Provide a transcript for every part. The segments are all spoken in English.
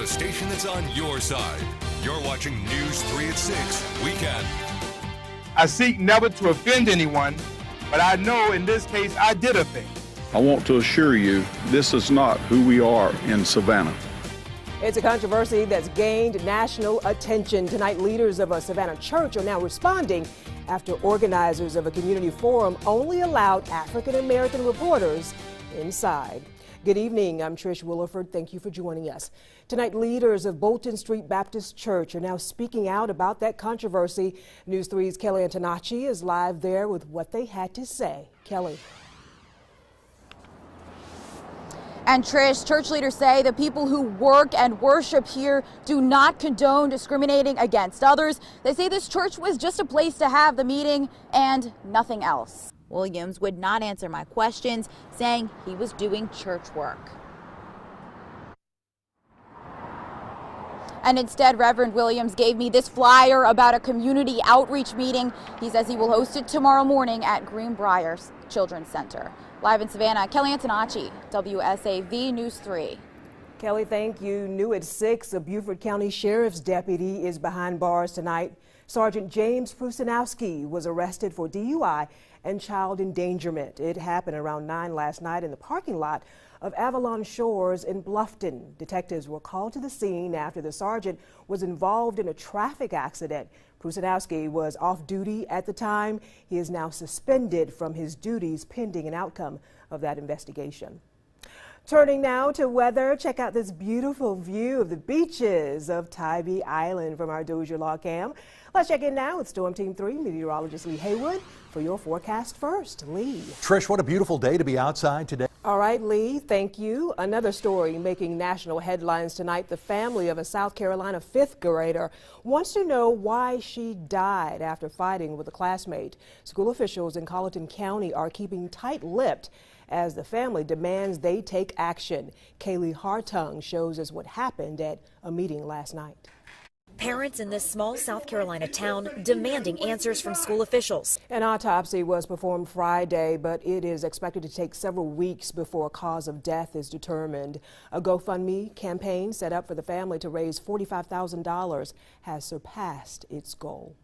the station that's on your side. You're watching News 3 at 6 Weekend. I seek never to offend anyone, but I know in this case I did offend. I want to assure you, this is not who we are in Savannah. It's a controversy that's gained national attention. Tonight, leaders of a Savannah church are now responding after organizers of a community forum only allowed African-American reporters inside. Good evening, I'm Trish Williford. Thank you for joining us. Tonight, leaders of Bolton Street Baptist Church are now speaking out about that controversy. News 3's Kelly Antonacci is live there with what they had to say. Kelly. And Trish, church leaders say the people who work and worship here do not condone discriminating against others. They say this church was just a place to have the meeting and nothing else. Williams would not answer my questions, saying he was doing church work. And instead, Reverend Williams gave me this flyer about a community outreach meeting. He says he will host it tomorrow morning at Greenbrier Children's Center. Live in Savannah, Kelly Antonacci, WSAV News 3. Kelly, thank you. New at 6, a Beaufort County Sheriff's deputy is behind bars tonight. Sergeant James Prusanowski was arrested for DUI and child endangerment. It happened around 9 last night in the parking lot of Avalon Shores in Bluffton. Detectives were called to the scene after the sergeant was involved in a traffic accident. Prusanowski was off duty at the time. He is now suspended from his duties pending an outcome of that investigation. Turning now to weather, check out this beautiful view of the beaches of Tybee Island from our Dozier Law Cam. Let's check in now with Storm Team 3 meteorologist Lee Haywood for your forecast first. Lee. Trish, what a beautiful day to be outside today. All right, Lee, thank you. Another story making national headlines tonight. The family of a South Carolina 5th grader wants to know why she died after fighting with a classmate. School officials in Colleton County are keeping tight-lipped as the family demands they take action. Kaylee Hartung shows us what happened at a meeting last night. Parents in this small South Carolina town demanding answers from school officials. An autopsy was performed Friday, but it is expected to take several weeks before a cause of death is determined. A GoFundMe campaign set up for the family to raise $45,000 has surpassed its goal.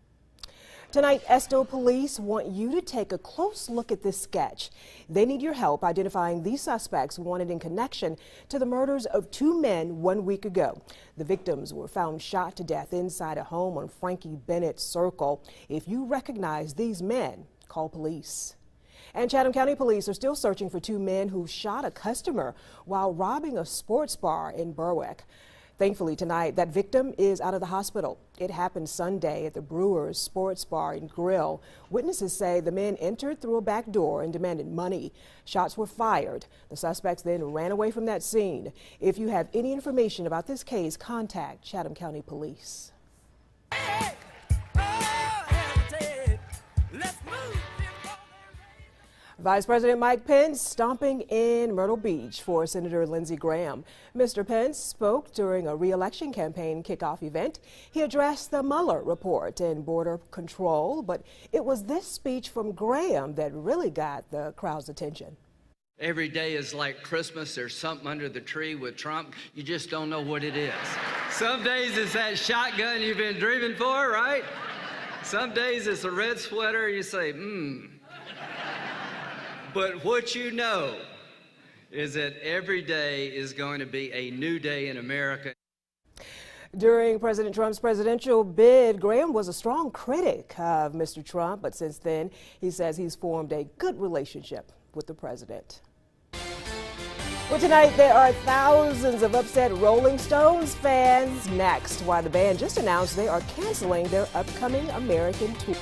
Tonight, Estill police want you to take a close look at this sketch. They need your help identifying these suspects wanted in connection to the murders of 2 men 1 week ago. The victims were found shot to death inside a home on Frankie Bennett Circle. If you recognize these men, call police. And Chatham County Police are still searching for 2 men who shot a customer while robbing a sports bar in Berwick. Thankfully tonight, that victim is out of the hospital. It happened Sunday at the Brewers Sports Bar and Grill. Witnesses say the men entered through a back door and demanded money. Shots were fired. The suspects then ran away from that scene. If you have any information about this case, contact Chatham County Police. Vice President Mike Pence stomping in Myrtle Beach for Senator Lindsey Graham. Mr. Pence spoke during a re-election campaign kickoff event. He addressed the Mueller report and border control, but it was this speech from Graham that really got the crowd's attention. Every day is like Christmas. There's something under the tree with Trump. You just don't know what it is. Some days it's that shotgun you've been dreaming for, right? Some days it's a red sweater. You say, But what you know is that every day is going to be a new day in America. During President Trump's presidential bid, Graham was a strong critic of Mr. Trump, but since then, he says he's formed a good relationship with the president. Well, tonight there are thousands of upset Rolling Stones fans. Next, while the band just announced they are canceling their upcoming American tour.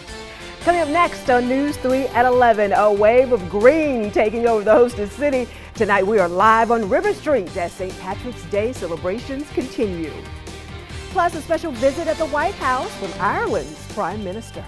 Coming up next on News 3 at 11, a wave of green taking over the hosted city. Tonight we are live on River Street as St. Patrick's Day celebrations continue. Plus a special visit at the White House from Ireland's Prime Minister.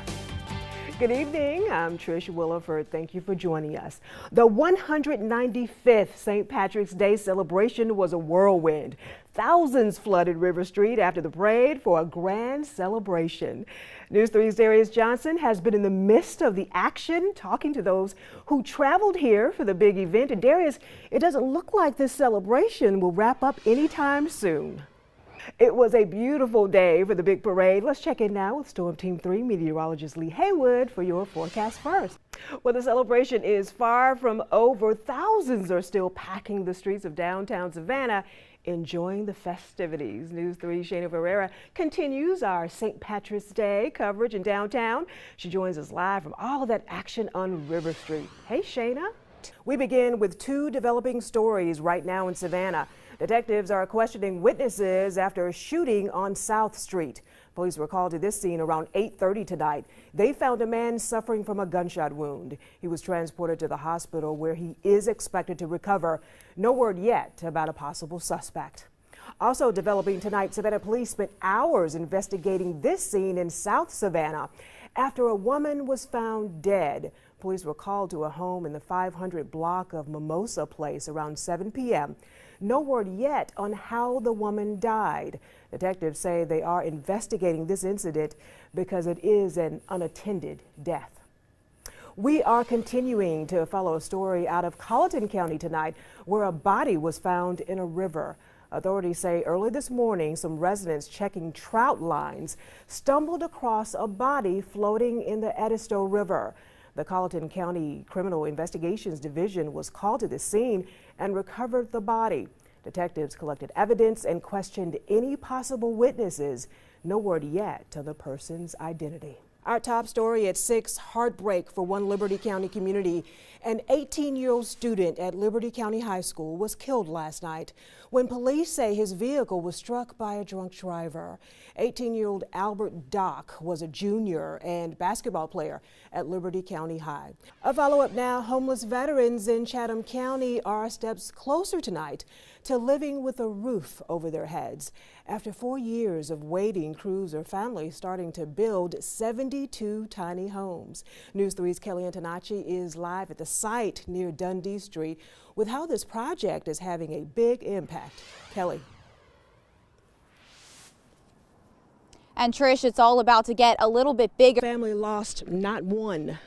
Good evening, I'm Trish Williford. Thank you for joining us. The 195th St. Patrick's Day celebration was a whirlwind. Thousands flooded River Street after the parade for a grand celebration. News 3's Darius Johnson has been in the midst of the action, talking to those who traveled here for the big event. And Darius, it doesn't look like this celebration will wrap up anytime soon. It was a beautiful day for the big parade. Let's check in now with Storm Team 3 meteorologist Lee Haywood for your forecast first. Well, the celebration is far from over. Thousands are still packing the streets of downtown Savannah, enjoying the festivities. News 3's Shayna Ferreira continues our St. Patrick's Day coverage in downtown. She joins us live from all of that action on River Street. Hey, Shayna. We begin with two developing stories right now in Savannah. Detectives are questioning witnesses after a shooting on South Street. Police were called to this scene around 8:30 tonight. They found a man suffering from a gunshot wound. He was transported to the hospital where he is expected to recover. No word yet about a possible suspect. Also developing tonight, Savannah police spent hours investigating this scene in South Savannah after a woman was found dead. Police were called to a home in the 500 block of Mimosa Place around 7 p.m. No word yet on how the woman died. Detectives say they are investigating this incident because it is an unattended death. We are continuing to follow a story out of Colleton County tonight where a body was found in a river. Authorities say early this morning, some residents checking trout lines stumbled across a body floating in the Edisto River. The Colleton County Criminal Investigations Division was called to the scene and recovered the body. Detectives collected evidence and questioned any possible witnesses. No word yet on the person's identity. Our top story at 6, heartbreak for one Liberty County community. An 18-year-old student at Liberty County High School was killed last night when police say his vehicle was struck by a drunk driver. 18-year-old Albert Dock was a junior and basketball player at Liberty County High. A follow-up now, homeless veterans in Chatham County are steps closer tonight to living with a roof over their heads. After 4 years of waiting, crews are finally starting to build 72 tiny homes. News 3's Kelly Antonacci is live at the site near Dundee Street with how this project is having a big impact. Kelly. And Trish, it's all about to get a little bit bigger. Family lost not one,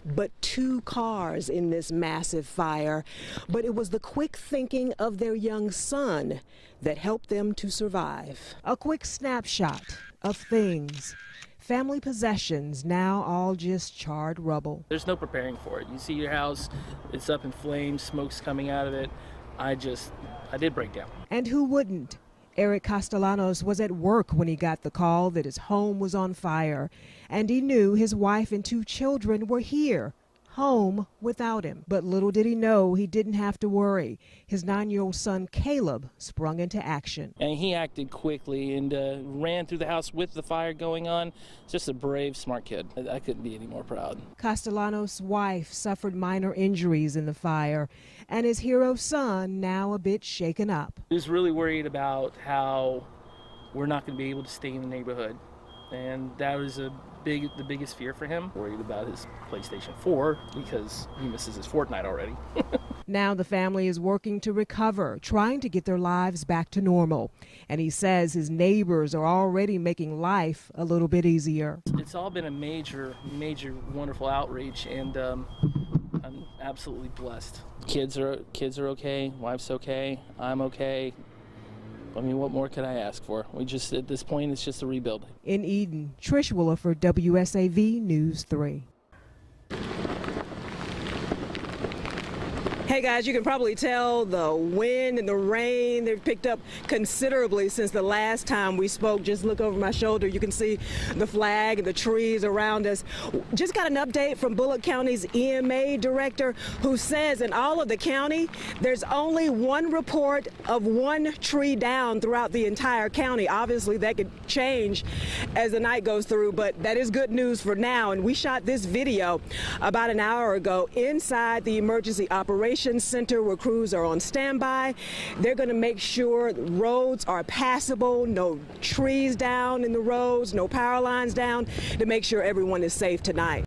but 2 cars in this massive fire. But it was the quick thinking of their young son that helped them to survive. A quick snapshot of things. Family possessions now all just charred rubble. There's no preparing for it. You see your house, it's up in flames, smoke's coming out of it. I did break down. And who wouldn't? Eric Castellanos was at work when he got the call that his home was on fire, and he knew his wife and 2 children were here, home without him. But little did he know he didn't have to worry. His 9-year-old son Caleb sprung into action. And he acted quickly and ran through the house with the fire going on. Just a brave, smart kid. I couldn't be any more proud. Castellanos' wife suffered minor injuries in the fire, and his hero son now a bit shaken up. He was really worried about how we're not going to be able to stay in the neighborhood. And that was the biggest fear for him. Worried about his PlayStation 4 because he misses his Fortnite already. Now the family is working to recover, trying to get their lives back to normal. And he says his neighbors are already making life a little bit easier. It's all been a major, wonderful outreach, and I'm absolutely blessed. Kids are okay, wife's okay, I'm okay. I mean, what more could I ask for? At this point, it's just a rebuild. In Eden, Trish Williford, WSAV News 3. Hey guys, you can probably tell the wind and the rain, they've picked up considerably since the last time we spoke. Just look over my shoulder, you can see the flag and the trees around us. Just got an update from Bullock County's EMA director who says in all of the county, there's only 1 report of 1 tree down throughout the entire county. Obviously that could change as the night goes through, but that is good news for now. And we shot this video about an hour ago inside the emergency operations center where crews are on standby. They're going to make sure the roads are passable, no trees down in the roads, no power lines down, to make sure everyone is safe tonight.